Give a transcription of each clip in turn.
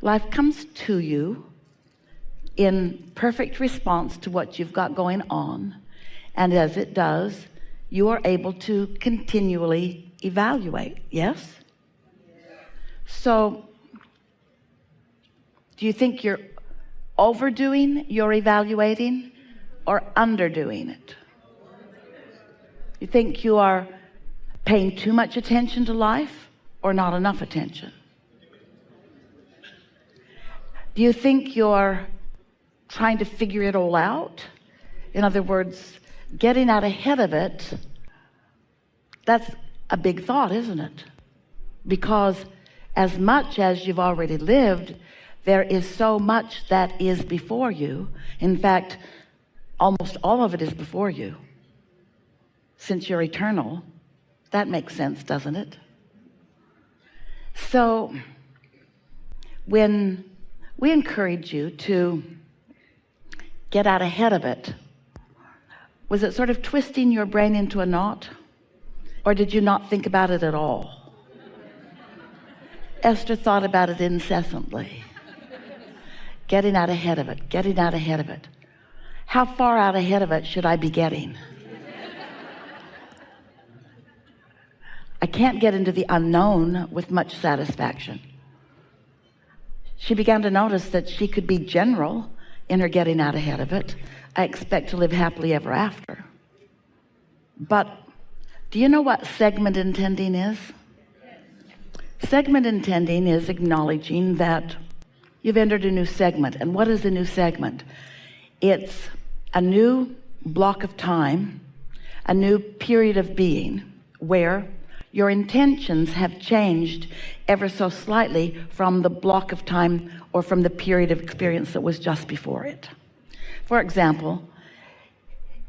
Life comes to you in perfect response to what you've got going on, and as it does, you are able to continually evaluate. Yes? So do you think you're overdoing your evaluating or underdoing it? You think you are paying too much attention to life or not enough attention? Do you think you're trying to figure it all out? In other words, getting out ahead of it. That's a big thought, isn't it? Because as much as you've already lived, there is so much that is before you. In fact, almost all of it is before you. Since you're eternal, that makes sense, doesn't it? So when we encourage you to get out ahead of it, was it sort of twisting your brain into a knot? Or did you not think about it at all? Esther thought about it incessantly. Getting out ahead of it, getting out ahead of it. How far out ahead of it should I be getting? I can't get into the unknown with much satisfaction. She began to notice that she could be general in her getting out ahead of it. I expect to live happily ever after. But do you know what segment intending is? Segment intending is acknowledging that you've entered a new segment. And what is a new segment? It's a new block of time, a new period of being where your intentions have changed ever so slightly from the block of time or from the period of experience that was just before it. For example,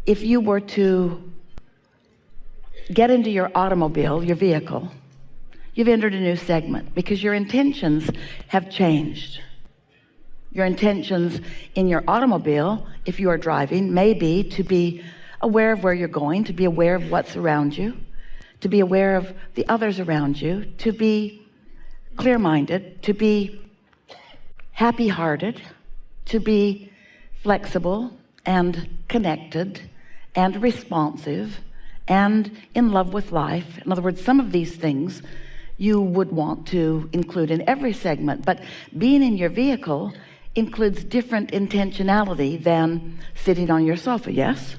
if you were to get into your automobile, your vehicle, you've entered a new segment because your intentions have changed. Your intentions in your automobile, if you are driving, may be to be aware of where you're going, to be aware of what's around you, to be aware of the others around you, to be clear-minded, to be happy-hearted, to be flexible and connected and responsive and in love with life. In other words, some of these things you would want to include in every segment, but being in your vehicle includes different intentionality than sitting on your sofa. Yes?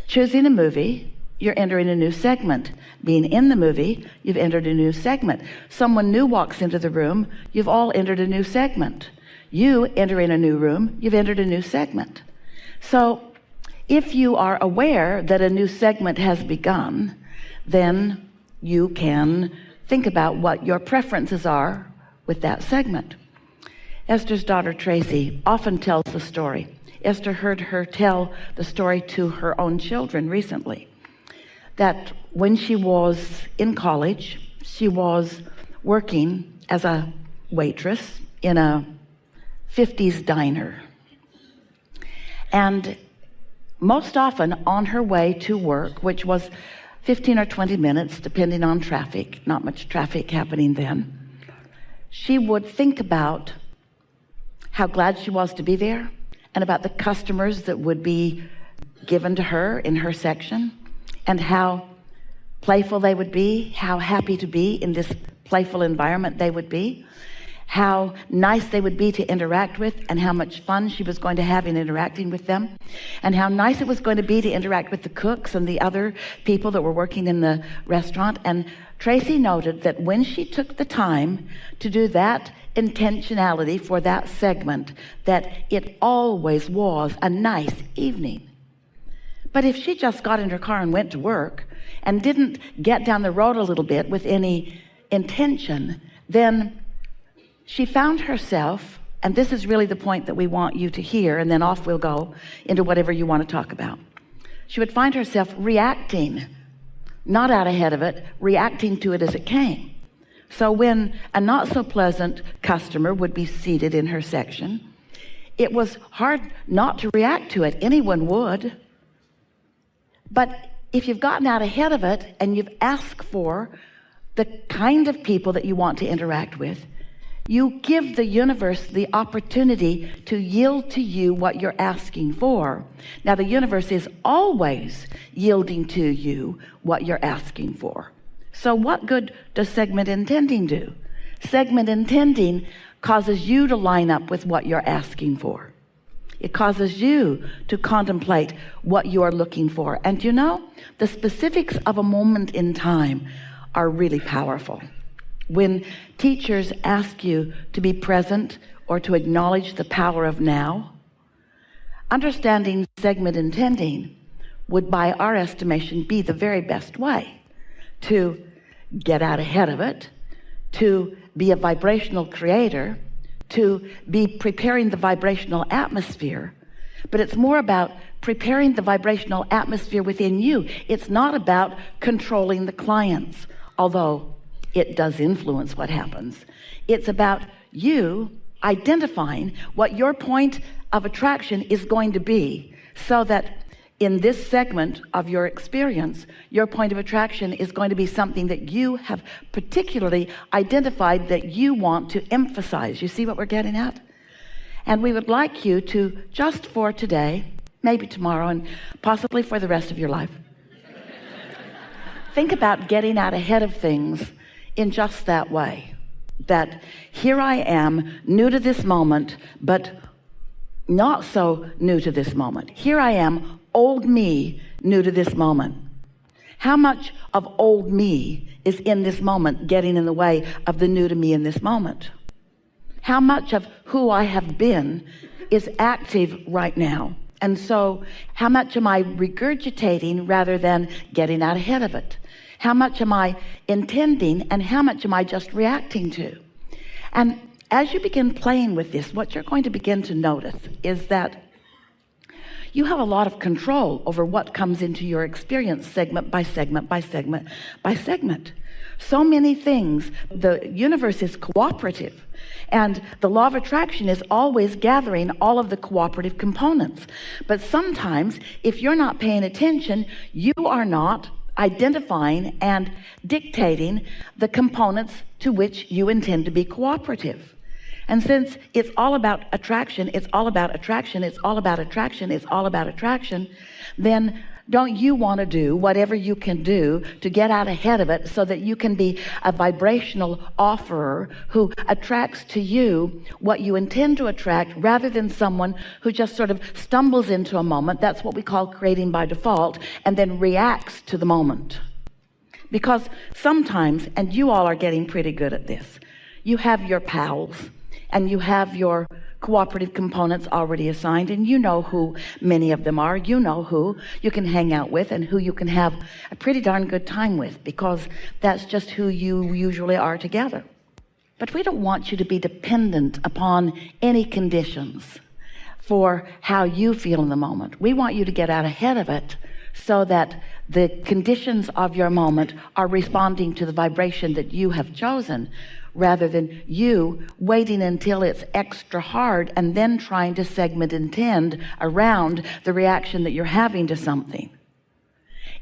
Choosing a movie, you're entering a new segment. Being in the movie, you've entered a new segment. Someone new walks into the room, you've all entered a new segment. You enter in a new room, you've entered a new segment. So if you are aware that a new segment has begun, then you can think about what your preferences are with that segment. Esther's daughter Tracy often tells the story. Esther heard her tell the story to her own children recently, that when she was in college, she was working as a waitress in a 50s diner. And most often on her way to work, which was 15 or 20 minutes, depending on traffic, not much traffic happening then, she would think about how glad she was to be there and about the customers that would be given to her in her section and how playful they would be, how happy to be in this playful environment they would be, how nice they would be to interact with, and how much fun she was going to have in interacting with them, and how nice it was going to be to interact with the cooks and the other people that were working in the restaurant. And Tracy noted that when she took the time to do that intentionality for that segment, that it always was a nice evening. But if she just got in her car and went to work and didn't get down the road a little bit with any intention, then she found herself, and this is really the point that we want you to hear, and then off we'll go into whatever you want to talk about. She would find herself reacting, not out ahead of it, reacting to it as it came. So when a not so pleasant customer would be seated in her section, it was hard not to react to it. Anyone would. But if you've gotten out ahead of it and you've asked for the kind of people that you want to interact with, you give the universe the opportunity to yield to you what you're asking for. Now, the universe is always yielding to you what you're asking for. So what good does segment intending do? Segment intending causes you to line up with what you're asking for. It causes you to contemplate what you are looking for. And you know, the specifics of a moment in time are really powerful. When teachers ask you to be present or to acknowledge the power of now, understanding segment intending would, by our estimation, be the very best way to get out ahead of it, to be a vibrational creator, to be preparing the vibrational atmosphere. But it's more about preparing the vibrational atmosphere within you. It's not about controlling the clients, although it does influence what happens. It's about you identifying what your point of attraction is going to be, so that in this segment of your experience, your point of attraction is going to be something that you have particularly identified that you want to emphasize. You see what we're getting at? And we would like you to, just for today, maybe tomorrow, and possibly for the rest of your life, think about getting out ahead of things in just that way. That here I am, new to this moment, but not so new to this moment. Here I am, old me, new to this moment. How much of old me is in this moment getting in the way of the new to me in this moment? How much of who I have been is active right now? And so how much am I regurgitating rather than getting out ahead of it? How much am I intending and how much am I just reacting to? And as you begin playing with this, what you're going to begin to notice is that you have a lot of control over what comes into your experience, segment by segment by segment by segment. So many things. The universe is cooperative, and the law of attraction is always gathering all of the cooperative components. But sometimes, if you're not paying attention, you are not identifying and dictating the components to which you intend to be cooperative. And since it's all about attraction, it's all about attraction, it's all about attraction, it's all about attraction, then don't you want to do whatever you can do to get out ahead of it so that you can be a vibrational offerer who attracts to you what you intend to attract, rather than someone who just sort of stumbles into a moment. That's what we call creating by default, and then reacts to the moment. Because sometimes, and you all are getting pretty good at this, you have your pals and you have your cooperative components already assigned, and you know who many of them are. You know who you can hang out with and who you can have a pretty darn good time with, because that's just who you usually are together. But we don't want you to be dependent upon any conditions for how you feel in the moment. We want you to get out ahead of it so that the conditions of your moment are responding to the vibration that you have chosen, rather than you waiting until it's extra hard and then trying to segment intend around the reaction that you're having to something.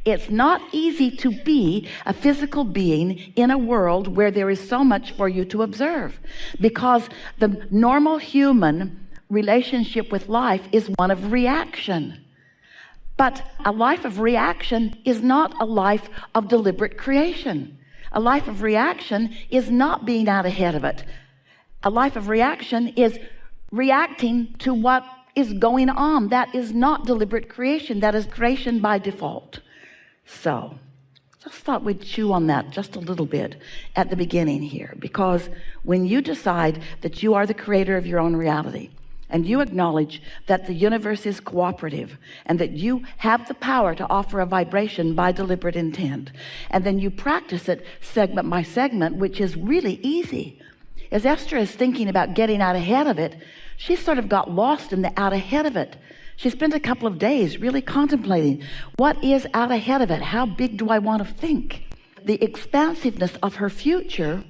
It's not easy to be a physical being in a world where there is so much for you to observe, because the normal human relationship with life is one of reaction. But a life of reaction is not a life of deliberate creation. A life of reaction is not being out ahead of it. A life of reaction is reacting to what is going on. That is not deliberate creation. That is creation by default. So, just thought we'd chew on that just a little bit at the beginning here, because when you decide that you are the creator of your own reality, and you acknowledge that the universe is cooperative and that you have the power to offer a vibration by deliberate intent, and then you practice it segment by segment, which is really easy. As Esther is thinking about getting out ahead of it, she sort of got lost in the out ahead of it. She spent a couple of days really contemplating, what is out ahead of it? How big do I want to think? The expansiveness of her future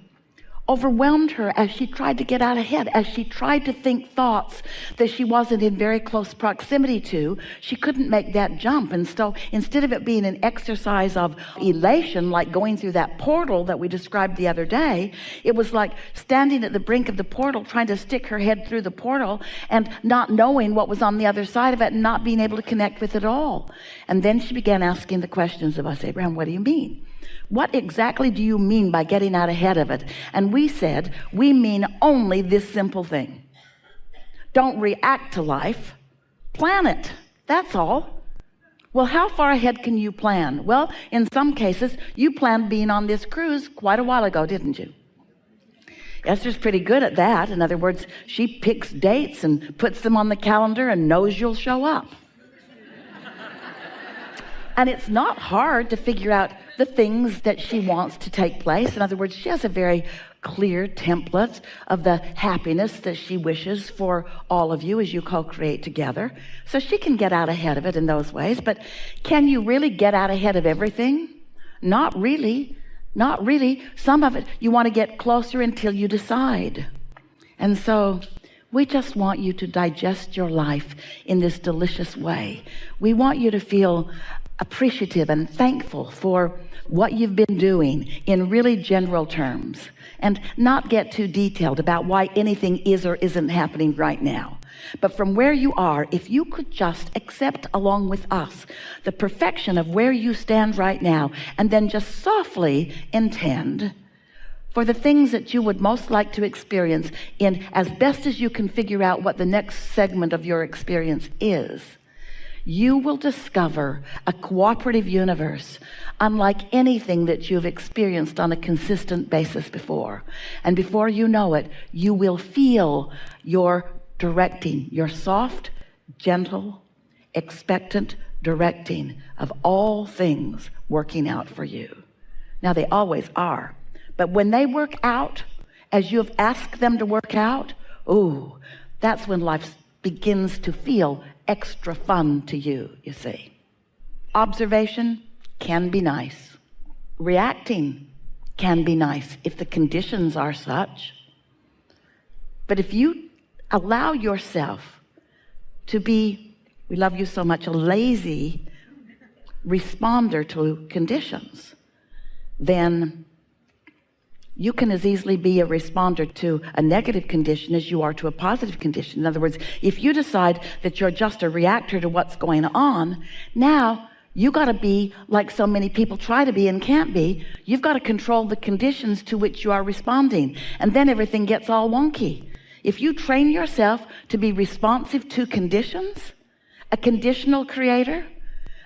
overwhelmed her as she tried to get out ahead, as she tried to think thoughts that she wasn't in very close proximity to. She couldn't make that jump. And so instead of it being an exercise of elation, like going through that portal that we described the other day, it was like standing at the brink of the portal, trying to stick her head through the portal and not knowing what was on the other side of it and not being able to connect with it all. And then she began asking the questions of us. Abraham, what do you mean? What exactly do you mean by getting out ahead of it? And we said, we mean only this simple thing. Don't react to life, plan it. That's all. Well, how far ahead can you plan? Well, in some cases, you planned being on this cruise quite a while ago, didn't you? Esther's pretty good at that. In other words, she picks dates and puts them on the calendar and knows you'll show up. And it's not hard to figure out the things that she wants to take place. In other words, she has a very clear template of the happiness that she wishes for all of you as you co-create together. So she can get out ahead of it in those ways. But can you really get out ahead of everything? Not really. Not really. Some of it you want to get closer until you decide. And so we just want you to digest your life in this delicious way. We want you to feel appreciative and thankful for what you've been doing in really general terms, and not get too detailed about why anything is or isn't happening right now. But from where you are, if you could just accept along with us the perfection of where you stand right now, and then just softly intend for the things that you would most like to experience in as best as you can figure out what the next segment of your experience is, you will discover a cooperative universe unlike anything that you've experienced on a consistent basis before. And before you know it, you will feel your directing, your soft, gentle, expectant directing of all things working out for you. Now, they always are. But when they work out as you have asked them to work out, ooh, that's when life begins to feel extra fun to you, you see. Observation can be nice. Reacting can be nice if the conditions are such. But if you allow yourself to be, we love you so much, a lazy responder to conditions, then you can as easily be a responder to a negative condition as you are to a positive condition. In other words, if you decide that you're just a reactor to what's going on, now you got to be like so many people try to be and can't be. You've got to control the conditions to which you are responding, and then everything gets all wonky. If you train yourself to be responsive to conditions, a conditional creator,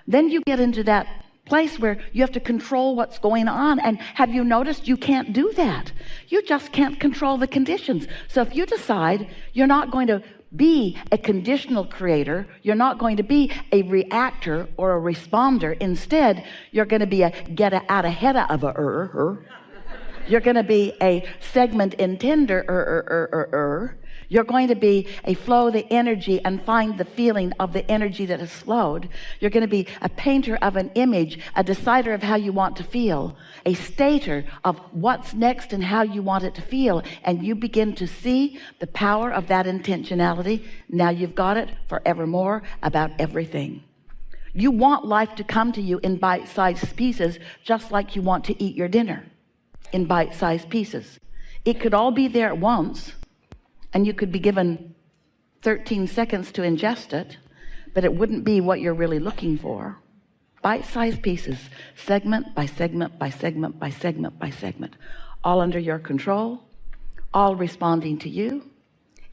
then you get into that place where you have to control what's going on. And have you noticed you can't do that? You just can't control the conditions. So if you decide you're not going to be a conditional creator, you're not going to be a reactor or a responder, instead you're going to be a get out ahead of a you're going to be a segment intender You're going to be a flow the energy and find the feeling of the energy that has flowed. You're going to be a painter of an image, a decider of how you want to feel, a stater of what's next and how you want it to feel. And you begin to see the power of that intentionality. Now you've got it forevermore about everything. You want life to come to you in bite-sized pieces, just like you want to eat your dinner in bite-sized pieces. It could all be there at once, and you could be given 13 seconds to ingest it, but it wouldn't be what you're really looking for. Bite-sized pieces, segment by segment by segment by segment by segment, all under your control, all responding to you,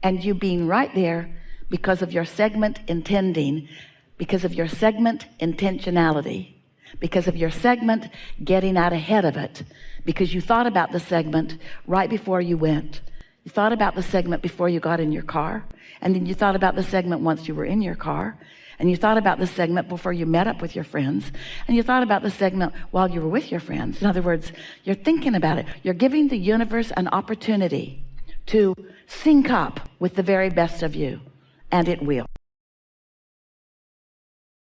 and you being right there because of your segment intending, because of your segment intentionality, because of your segment getting out ahead of it, because you thought about the segment right before you went. You thought about the segment before you got in your car, and then you thought about the segment once you were in your car, and you thought about the segment before you met up with your friends, and you thought about the segment while you were with your friends. In other words, you're thinking about it. You're giving the universe an opportunity to sync up with the very best of you, and it will.